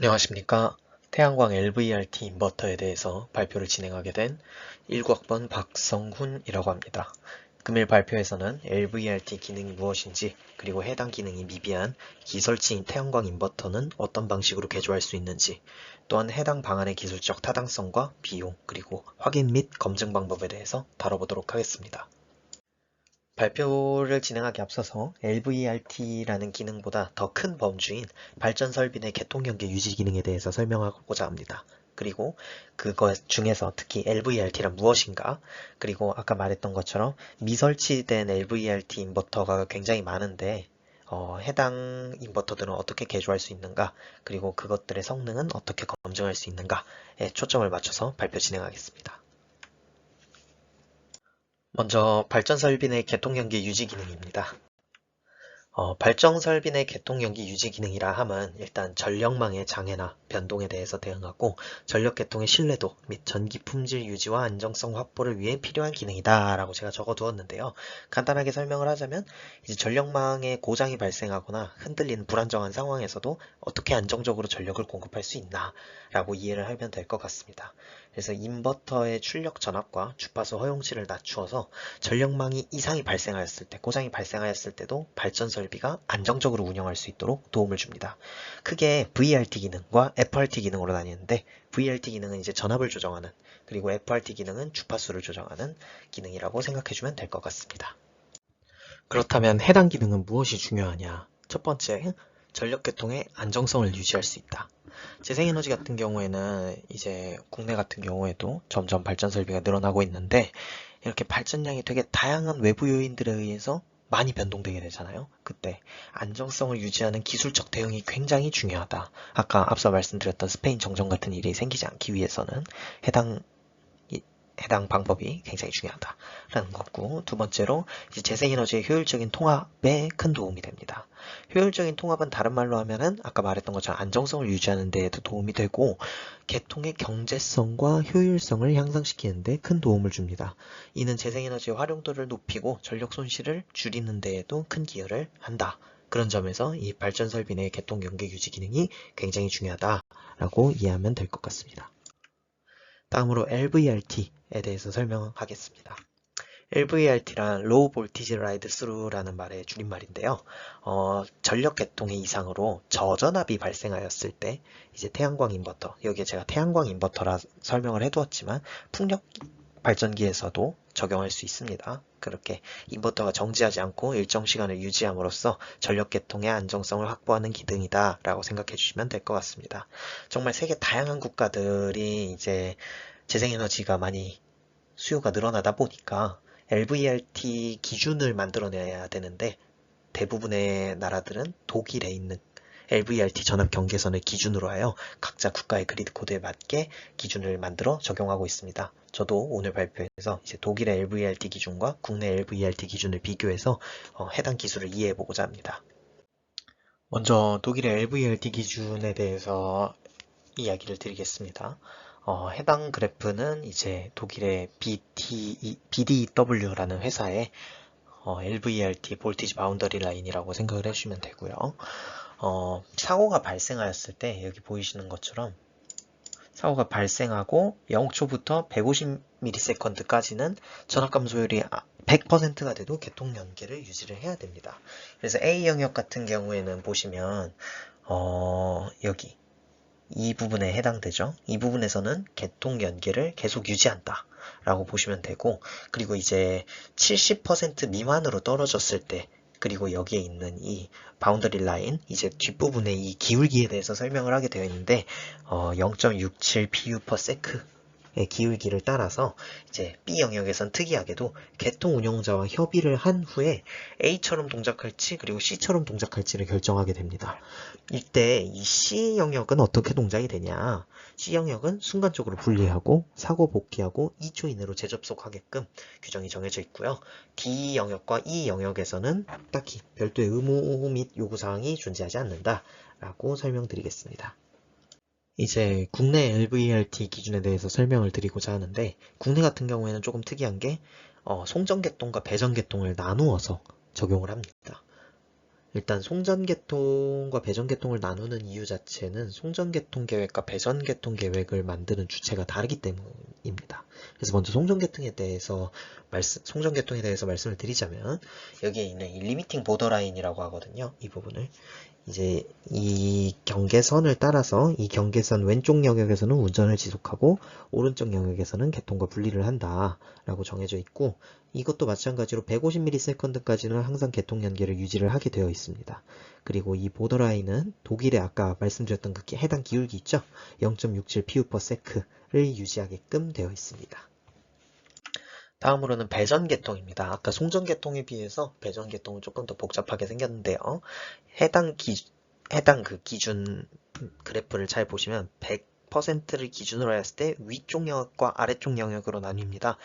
안녕하십니까. 태양광 LVRT 인버터에 대해서 발표를 진행하게 된 19학번 박성훈이라고 합니다. 금일 발표에서는 LVRT 기능이 무엇인지, 그리고 해당 기능이 미비한 기설치인 태양광 인버터는 어떤 방식으로 개조할 수 있는지, 또한 해당 방안의 기술적 타당성과 비용, 그리고 확인 및 검증 방법에 대해서 다뤄보도록 하겠습니다. 발표를 진행하기 앞서서 LVRT라는 기능보다 더 큰 범주인 발전 설비 내 개통 연계 유지 기능에 대해서 설명하고자 합니다. 그리고 그것 중에서 특히 LVRT란 무엇인가, 그리고 아까 말했던 것처럼 미설치된 LVRT 인버터가 굉장히 많은데 해당 인버터들은 어떻게 개조할 수 있는가, 그리고 그것들의 성능은 어떻게 검증할 수 있는가에 초점을 맞춰서 발표 진행하겠습니다. 먼저 발전 설비 내 개통 연계 유지 기능입니다. 발전 설비 내 개통 연기 유지 기능이라 함은 일단 전력망의 장애나 변동에 대해서 대응하고 전력 계통의 신뢰도 및 전기 품질 유지와 안정성 확보를 위해 필요한 기능이다 라고 제가 적어 두었는데요. 간단하게 설명을 하자면 이제 전력망에 고장이 발생하거나 흔들리는 불안정한 상황에서도 어떻게 안정적으로 전력을 공급할 수 있나 라고 이해를 하면 될 것 같습니다. 그래서 인버터의 출력 전압과 주파수 허용치를 낮추어서 전력망이 이상이 발생하였을 때, 고장이 발생하였을 때도 발전 설비가 안정적으로 운영할 수 있도록 도움을 줍니다. 크게 VRT 기능과 FRT 기능으로 나뉘는데, VRT 기능은 이제 전압을 조정하는, 그리고 FRT 기능은 주파수를 조정하는 기능이라고 생각해주면 될 것 같습니다. 그렇다면 해당 기능은 무엇이 중요하냐? 첫 번째, 전력 계통의 안정성을 유지할 수 있다. 재생에너지 같은 경우에는 이제 국내 같은 경우에도 점점 발전 설비가 늘어나고 있는데, 이렇게 발전량이 되게 다양한 외부 요인들에 의해서 많이 변동되게 되잖아요. 그때 안정성을 유지하는 기술적 대응이 굉장히 중요하다. 아까 앞서 말씀드렸던 스페인 정전 같은 일이 생기지 않기 위해서는 해당 방법이 굉장히 중요하다라는 거고, 두 번째로 이제 재생에너지의 효율적인 통합에 큰 도움이 됩니다. 효율적인 통합은 다른 말로 하면은 아까 말했던 것처럼 안정성을 유지하는 데에도 도움이 되고, 계통의 경제성과 효율성을 향상시키는 데 큰 도움을 줍니다. 이는 재생에너지의 활용도를 높이고 전력 손실을 줄이는 데에도 큰 기여를 한다. 그런 점에서 이 발전 설비 내 계통 연계 유지 기능이 굉장히 중요하다라고 이해하면 될 것 같습니다. 다음으로 LVRT에 대해서 설명하겠습니다. LVRT란 Low Voltage Ride Through라는 말의 줄임말인데요. 전력 계통의 이상으로 저전압이 발생하였을 때 이제 태양광 인버터, 여기에 제가 태양광 인버터라 설명을 해두었지만 풍력 발전기에서도 적용할 수 있습니다. 그렇게 인버터가 정지하지 않고 일정 시간을 유지함으로써 전력 계통의 안정성을 확보하는 기능이다 라고 생각해 주시면 될 것 같습니다. 정말 세계 다양한 국가들이 이제 재생에너지가 많이 수요가 늘어나다 보니까 LVRT 기준을 만들어내야 되는데, 대부분의 나라들은 독일에 있는 LVRT 전압 경계선을 기준으로 하여 각자 국가의 그리드 코드에 맞게 기준을 만들어 적용하고 있습니다. 저도 오늘 발표에서 이제 독일의 LVRT 기준과 국내 LVRT 기준을 비교해서 해당 기술을 이해해 보고자 합니다. 먼저 독일의 LVRT 기준에 대해서 이야기를 드리겠습니다. 해당 그래프는 이제 독일의 BDW라는 회사의 LVRT 볼티지 바운더리 라인이라고 생각을 해주시면 되고요. 사고가 발생하였을 때 여기 보이시는 것처럼 사고가 발생하고 0초부터 150ms까지는 전압 감소율이 100%가 돼도 계통 연계를 유지를 해야 됩니다. 그래서 A 영역 같은 경우에는 보시면 여기 이 부분에 해당되죠. 이 부분에서는 계통 연계를 계속 유지한다 라고 보시면 되고, 그리고 이제 70% 미만으로 떨어졌을 때, 그리고 여기에 있는 이 바운더리 라인, 이제 뒷부분에 이 기울기에 대해서 설명을 하게 되어 있는데 0.67 pu/s 의 기울기를 따라서 이제 B 영역에선 특이하게도 계통 운영자와 협의를 한 후에 A처럼 동작할지 그리고 C처럼 동작할지를 결정하게 됩니다. 이때 이 C 영역은 어떻게 동작이 되냐? C 영역은 순간적으로 분리하고 사고 복귀하고 2초 이내로 재접속하게끔 규정이 정해져 있고요. D 영역과 E 영역에서는 딱히 별도의 의무 및 요구사항이 존재하지 않는다라고 설명드리겠습니다. 이제 국내 LVRT 기준에 대해서 설명을 드리고자 하는데, 국내 같은 경우에는 조금 특이한 게 송전계통과 배전계통을 나누어서 적용을 합니다. 일단 송전개통과 배전개통을 나누는 이유 자체는 송전개통 계획과 배전개통 계획을 만드는 주체가 다르기 때문입니다. 그래서 먼저 송전개통에 대해서 말씀을 드리자면 여기에 있는 이 리미팅 보더라인이라고 하거든요. 이 부분을 이제 이 경계선을 따라서 이 경계선 왼쪽 영역에서는 운전을 지속하고 오른쪽 영역에서는 개통과 분리를 한다 라고 정해져 있고, 이것도 마찬가지로 150ms까지는 항상 개통 연계를 유지를 하게 되어 있습니다. 그리고 이 보더라인은 독일의 아까 말씀드렸던 그 해당 기울기 있죠? 0.67 pu/s를 유지하게끔 되어 있습니다. 다음으로는 배전개통입니다. 아까 송전개통에 비해서 배전개통은 조금 더 복잡하게 생겼는데요. 해당 그 기준 그래프를 잘 보시면 100%를 기준으로 했을 때 위쪽 영역과 아래쪽 영역으로 나뉩니다.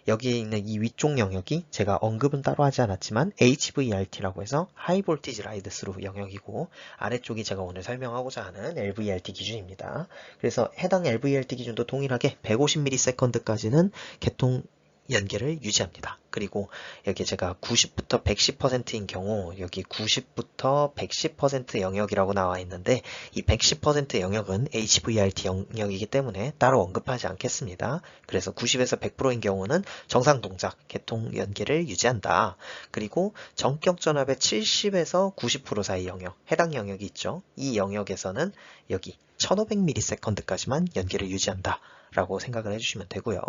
여기에 있는 이 위쪽 영역이 제가 언급은 따로 하지 않았지만 HVRT라고 해서 하이 볼티지 라이드 스루 영역이고, 아래쪽이 제가 오늘 설명하고자 하는 LVRT 기준입니다. 그래서 해당 LVRT 기준도 동일하게 150ms까지는 개통 연계를 유지합니다. 그리고 여기 제가 90부터 110%인 경우 여기 90부터 110% 영역이라고 나와 있는데, 이 110% 영역은 HVRT 영역이기 때문에 따로 언급하지 않겠습니다. 그래서 90에서 100%인 경우는 정상 동작 개통 연계를 유지한다. 그리고 전격 전압의 70에서 90% 사이 영역, 해당 영역이 있죠. 이 영역에서는 여기 1500ms까지만 연계를 유지한다 라고 생각을 해주시면 되고요.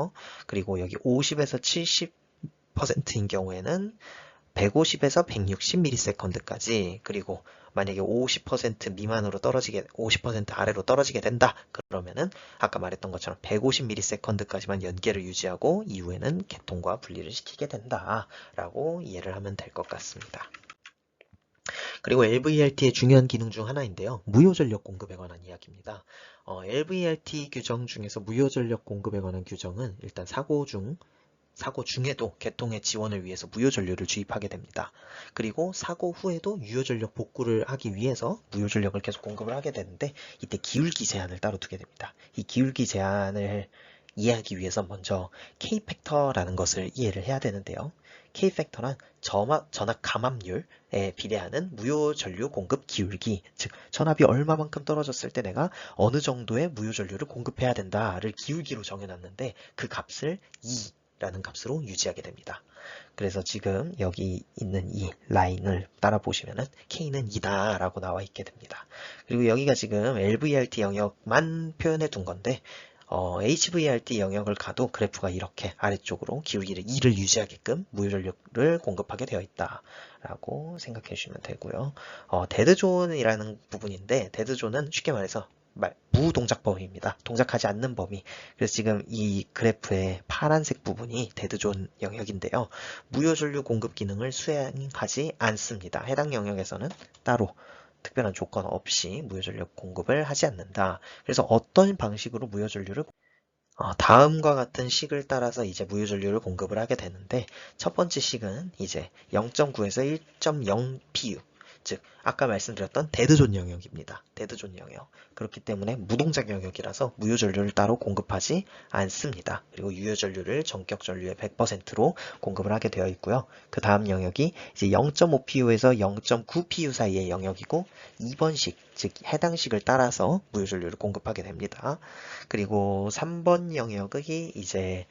그리고 여기 50에서 70%인 경우에는 150에서 160ms까지, 그리고 만약에 50% 미만으로 50% 아래로 떨어지게 된다 그러면은 아까 말했던 것처럼 150ms까지만 연계를 유지하고 이후에는 개통과 분리를 시키게 된다 라고 이해를 하면 될 것 같습니다. 그리고 LVRT의 중요한 기능 중 하나인데요. 무효전력 공급에 관한 이야기입니다. LVRT 규정 중에서 무효전력 공급에 관한 규정은 일단 사고 중에도 개통의 지원을 위해서 무효전류를 주입하게 됩니다. 그리고 사고 후에도 유효전력 복구를 하기 위해서 무효전력을 계속 공급을 하게 되는데, 이때 기울기 제한을 따로 두게 됩니다. 이 기울기 제한을 이해하기 위해서 먼저 K팩터라는 것을 이해를 해야 되는데요. K팩터란 전압 감압률에 비례하는 무효 전류 공급 기울기, 즉 전압이 얼마만큼 떨어졌을 때 내가 어느 정도의 무효 전류를 공급해야 된다를 기울기로 정해놨는데, 그 값을 2라는 값으로 유지하게 됩니다. 그래서 지금 여기 있는 이 라인을 따라 보시면은 K는 2다 라고 나와 있게 됩니다. 그리고 여기가 지금 LVRT 영역만 표현해 둔 건데, HVRT 영역을 가도 그래프가 이렇게 아래쪽으로 기울기를 2를 유지하게끔 무효전력을 공급하게 되어 있다 라고 생각해 주시면 되고요. 데드존이라는 부분인데, 데드존은 쉽게 말해서 무동작 범위입니다. 동작하지 않는 범위. 그래서 지금 이 그래프의 파란색 부분이 데드존 영역인데요. 무효전류 공급 기능을 수행하지 않습니다. 해당 영역에서는 따로 특별한 조건 없이 무효전력 공급을 하지 않는다. 그래서 어떤 방식으로 무효전류를 다음과 같은 식을 따라서 이제 무효전류를 공급을 하게 되는데, 첫 번째 식은 이제 0.9에서 1.0 PU, 즉 아까 말씀드렸던 데드존 영역입니다. 데드존 영역. 그렇기 때문에 무동작 영역이라서 무효전류를 따로 공급하지 않습니다. 그리고 유효전류를 전격 전류의 100%로 공급을 하게 되어 있고요. 그 다음 영역이 이제 0.5 PU에서 0.9 PU 사이의 영역이고, 2번 식, 즉 해당 식을 따라서 무효전류를 공급하게 됩니다. 그리고 3번 영역이 이제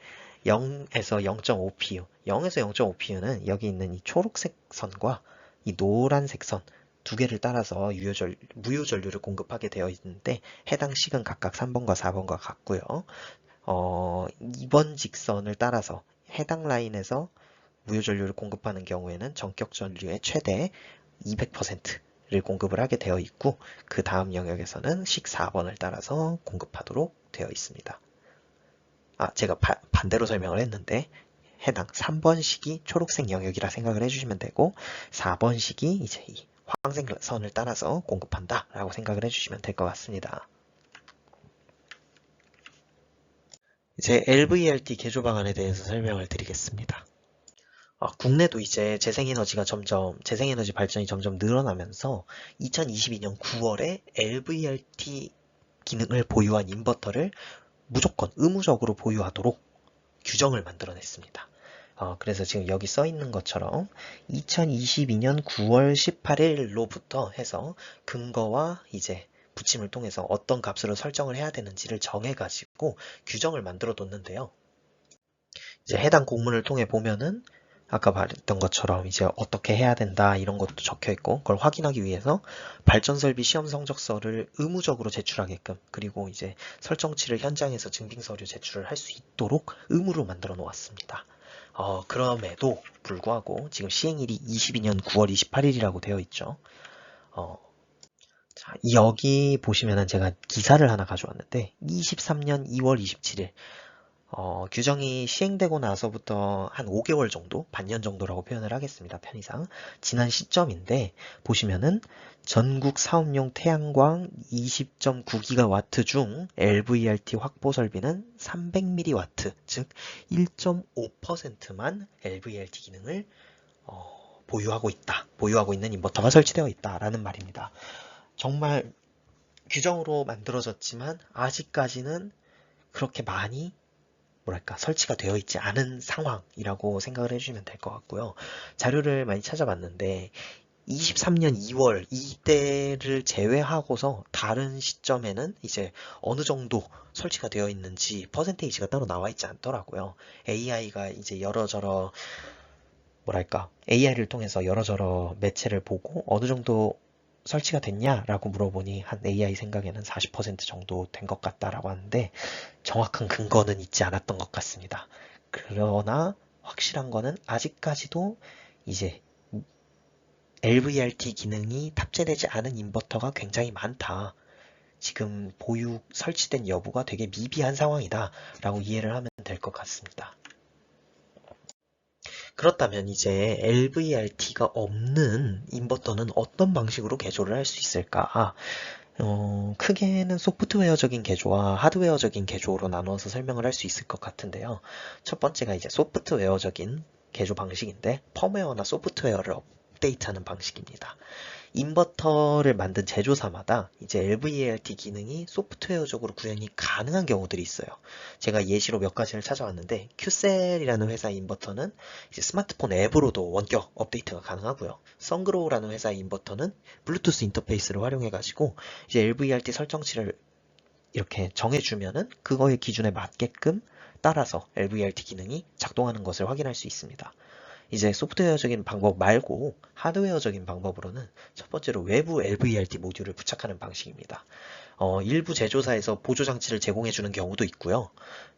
0에서 0.5 PU, 0에서 0.5 PU는 여기 있는 이 초록색 선과 이 노란색 선 두 개를 따라서 무효전류를 공급하게 되어 있는데, 해당 식은 각각 3번과 4번과 같고요. 2번 직선을 따라서 해당 라인에서 무효전류를 공급하는 경우에는 전격 전류의 최대 200%를 공급을 하게 되어 있고, 그 다음 영역에서는 식 4번을 따라서 공급하도록 되어 있습니다. 제가 반대로 설명을 했는데, 해당 3번 식이 초록색 영역이라 생각을 해주시면 되고, 4번 식이 이제 이 황색 선을 따라서 공급한다 라고 생각을 해주시면 될 것 같습니다. 이제 LVRT 개조 방안에 대해서 설명을 드리겠습니다. 국내도 이제 재생에너지 발전이 점점 늘어나면서 2022년 9월에 LVRT 기능을 보유한 인버터를 무조건 의무적으로 보유하도록 규정을 만들어냈습니다. 그래서 지금 여기 써 있는 것처럼 2022년 9월 18일로부터 해서 근거와 이제 붙임을 통해서 어떤 값으로 설정을 해야 되는지를 정해가지고 규정을 만들어 뒀는데요. 이제 해당 공문을 통해 보면은 아까 말했던 것처럼 이제 어떻게 해야 된다 이런 것도 적혀 있고, 그걸 확인하기 위해서 발전 설비 시험 성적서를 의무적으로 제출하게끔, 그리고 이제 설정치를 현장에서 증빙 서류 제출을 할 수 있도록 의무로 만들어 놓았습니다. 그럼에도 불구하고 지금 시행일이 22년 9월 28일이라고 되어 있죠. 자, 여기 보시면은 제가 기사를 하나 가져왔는데 23년 2월 27일 규정이 시행되고 나서부터 한 5개월 정도, 반년 정도라고 표현을 하겠습니다. 편의상. 지난 시점인데 보시면은 전국 사업용 태양광 20.9GW 중 LVRT 확보 설비는 300mW, 즉 1.5%만 LVRT 기능을 보유하고 있는 인버터가 설치되어 있다라는 말입니다. 정말 규정으로 만들어졌지만 아직까지는 그렇게 많이 설치가 되어 있지 않은 상황이라고 생각을 해주시면 될 것 같고요. 자료를 많이 찾아봤는데 23년 2월 이때를 제외하고서 다른 시점에는 이제 어느 정도 설치가 되어 있는지 퍼센테이지가 따로 나와 있지 않더라고요. AI가 이제 여러저러 AI를 통해서 여러저러 매체를 보고 어느 정도 설치가 됐냐라고 물어보니 한 AI 생각에는 40% 정도 된 것 같다라고 하는데 정확한 근거는 있지 않았던 것 같습니다. 그러나 확실한 거는 아직까지도 이제 LVRT 기능이 탑재되지 않은 인버터가 굉장히 많다. 지금 보유 설치된 여부가 되게 미비한 상황이다 라고 이해를 하면 될 것 같습니다. 그렇다면 이제 LVRT가 없는 인버터는 어떤 방식으로 개조를 할 수 있을까? 크게는 소프트웨어적인 개조와 하드웨어적인 개조로 나누어서 설명을 할 수 있을 것 같은데요. 첫 번째가 이제 소프트웨어적인 개조 방식인데, 펌웨어나 소프트웨어를 업데이트하는 방식입니다. 인버터를 만든 제조사마다 이제 LVRT 기능이 소프트웨어적으로 구현이 가능한 경우들이 있어요. 제가 예시로 몇 가지를 찾아왔는데, 큐셀이라는 회사의 인버터는 이제 스마트폰 앱으로도 원격 업데이트가 가능하고요. 썬그로우라는 회사의 인버터는 블루투스 인터페이스를 활용해가지고 이제 LVRT 설정치를 이렇게 정해주면은 그거의 기준에 맞게끔 따라서 LVRT 기능이 작동하는 것을 확인할 수 있습니다. 이제 소프트웨어적인 방법 말고 하드웨어적인 방법으로는 첫 번째로 외부 LVRT 모듈을 부착하는 방식입니다. 일부 제조사에서 보조 장치를 제공해주는 경우도 있고요.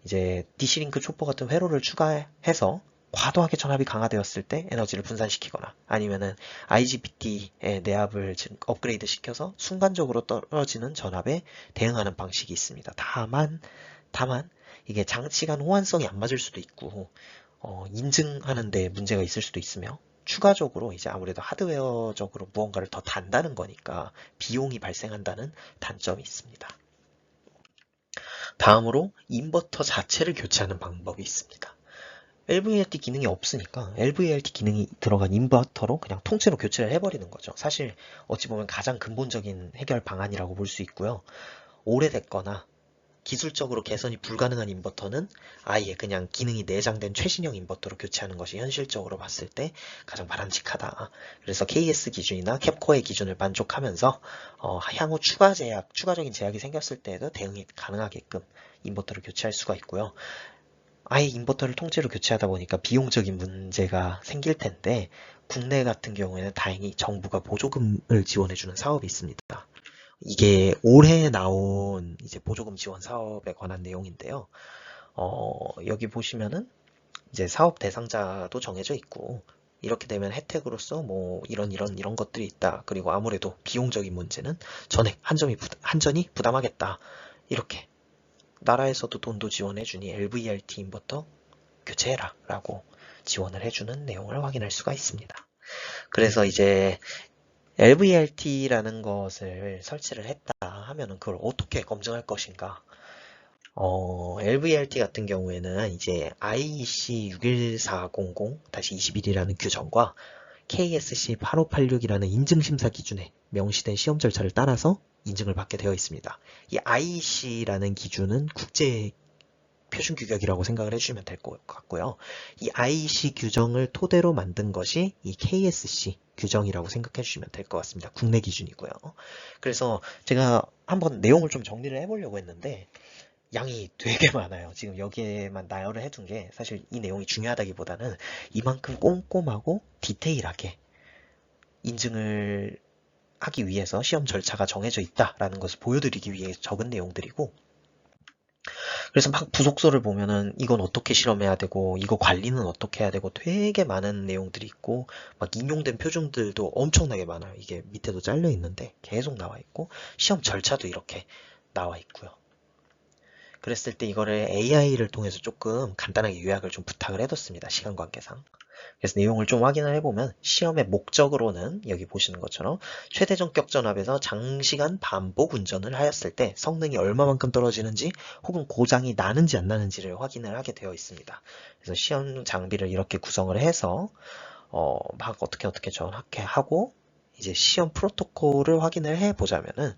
이제 디시링크 초퍼 같은 회로를 추가해서 과도하게 전압이 강화되었을 때 에너지를 분산시키거나, 아니면은 IGBT의 내압을 업그레이드 시켜서 순간적으로 떨어지는 전압에 대응하는 방식이 있습니다. 다만 이게 장치 간 호환성이 안 맞을 수도 있고 인증하는 데 문제가 있을 수도 있으며, 추가적으로 이제 아무래도 하드웨어적으로 무언가를 더 단다는 거니까 비용이 발생한다는 단점이 있습니다. 다음으로 인버터 자체를 교체하는 방법이 있습니다. LVRT 기능이 없으니까 LVRT 기능이 들어간 인버터로 그냥 통째로 교체를 해버리는 거죠. 사실 어찌 보면 가장 근본적인 해결 방안이라고 볼 수 있고요. 오래됐거나 기술적으로 개선이 불가능한 인버터는 아예 그냥 기능이 내장된 최신형 인버터로 교체하는 것이 현실적으로 봤을 때 가장 바람직하다. 그래서 KS 기준이나 캡코의 기준을 만족하면서 향후 추가적인 제약이 생겼을 때에도 대응이 가능하게끔 인버터를 교체할 수가 있고요. 아예 인버터를 통째로 교체하다 보니까 비용적인 문제가 생길 텐데, 국내 같은 경우에는 다행히 정부가 보조금을 지원해주는 사업이 있습니다. 이게 올해 나온 이제 보조금 지원 사업에 관한 내용인데요. 여기 보시면은 이제 사업 대상자도 정해져 있고, 이렇게 되면 혜택으로서 뭐 이런 것들이 있다. 그리고 아무래도 비용적인 문제는 전액 한전이 부담하겠다. 이렇게 나라에서도 돈도 지원해주니 LVRT 인버터 교체해라 라고 지원을 해주는 내용을 확인할 수가 있습니다. 그래서 이제 LVRT라는 것을 설치를 했다 하면은 그걸 어떻게 검증할 것인가? LVRT 같은 경우에는 이제 IEC 61400-21이라는 규정과 KSC 8586이라는 인증심사 기준에 명시된 시험 절차를 따라서 인증을 받게 되어 있습니다. 이 IEC라는 기준은 국제 표준 규격이라고 생각을 해주시면 될 것 같고요. 이 IEC 규정을 토대로 만든 것이 이 KSC 규정이라고 생각해 주시면 될 것 같습니다. 국내 기준이고요. 그래서 제가 한번 내용을 좀 정리를 해보려고 했는데 양이 되게 많아요. 지금 여기에만 나열을 해둔 게 사실 이 내용이 중요하다기보다는 이만큼 꼼꼼하고 디테일하게 인증을 하기 위해서 시험 절차가 정해져 있다라는 것을 보여드리기 위해 적은 내용들이고, 그래서 막 부속서를 보면은 이건 어떻게 실험해야 되고 이거 관리는 어떻게 해야 되고 되게 많은 내용들이 있고, 막 인용된 표준들도 엄청나게 많아요. 이게 밑에도 잘려 있는데 계속 나와 있고, 시험 절차도 이렇게 나와 있고요. 그랬을 때 이거를 AI를 통해서 조금 간단하게 요약을 좀 부탁을 해뒀습니다. 시간 관계상. 그래서 내용을 좀 확인을 해보면 시험의 목적으로는 여기 보시는 것처럼 최대 전격 전압에서 장시간 반복 운전을 하였을 때 성능이 얼마만큼 떨어지는지 혹은 고장이 나는지 안 나는지를 확인을 하게 되어 있습니다. 그래서 시험 장비를 이렇게 구성을 해서 막 어떻게 정확하게 하고 이제 시험 프로토콜을 확인을 해 보자면은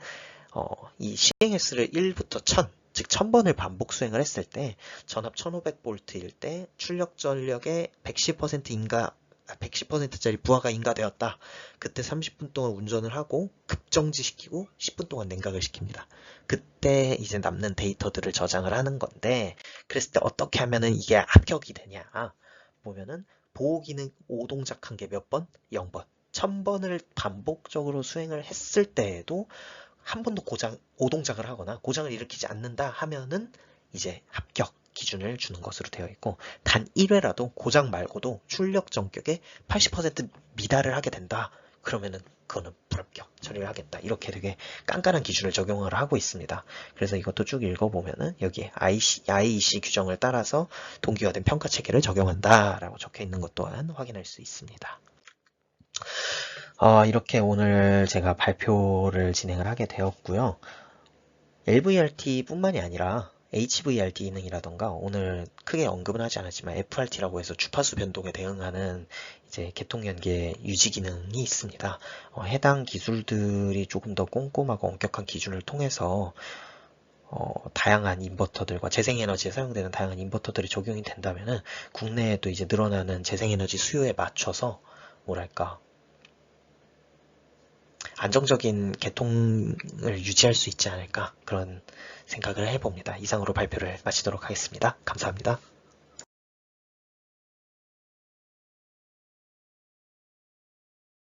이 시행 횟수를 1부터 1000, 즉 1000번을 반복 수행을 했을 때 전압 1500V일 때 출력 전력의 110% 인가 110%짜리 부하가 인가되었다. 그때 30분 동안 운전을 하고 급정지시키고 10분 동안 냉각을 시킵니다. 그때 이제 남는 데이터들을 저장을 하는 건데, 그랬을 때 어떻게 하면은 이게 합격이 되냐 보면은 보호 기능 5동작한 게 몇 번? 0번. 1000번을 반복적으로 수행을 했을 때에도 한 번도 오동작을 하거나 고장을 일으키지 않는다 하면은 이제 합격 기준을 주는 것으로 되어 있고, 단 1회라도 고장 말고도 출력 전격의 80% 미달을 하게 된다. 그러면은 그거는 불합격 처리를 하겠다. 이렇게 되게 깐깐한 기준을 적용을 하고 있습니다. 그래서 이것도 쭉 읽어보면은 여기 IEC 규정을 따라서 동기화된 평가 체계를 적용한다라고 적혀 있는 것 또한 확인할 수 있습니다. 이렇게 오늘 제가 발표를 진행을 하게 되었고요. LVRT 뿐만이 아니라 HVRT 기능이라던가 오늘 크게 언급은 하지 않았지만 FRT라고 해서 주파수 변동에 대응하는 이제 계통연계 유지 기능이 있습니다. 해당 기술들이 조금 더 꼼꼼하고 엄격한 기준을 통해서 다양한 인버터들과 재생에너지에 사용되는 다양한 인버터들이 적용이 된다면은 국내에도 이제 늘어나는 재생에너지 수요에 맞춰서 뭐랄까 안정적인 개통을 유지할 수 있지 않을까, 그런 생각을 해봅니다. 이상으로 발표를 마치도록 하겠습니다. 감사합니다.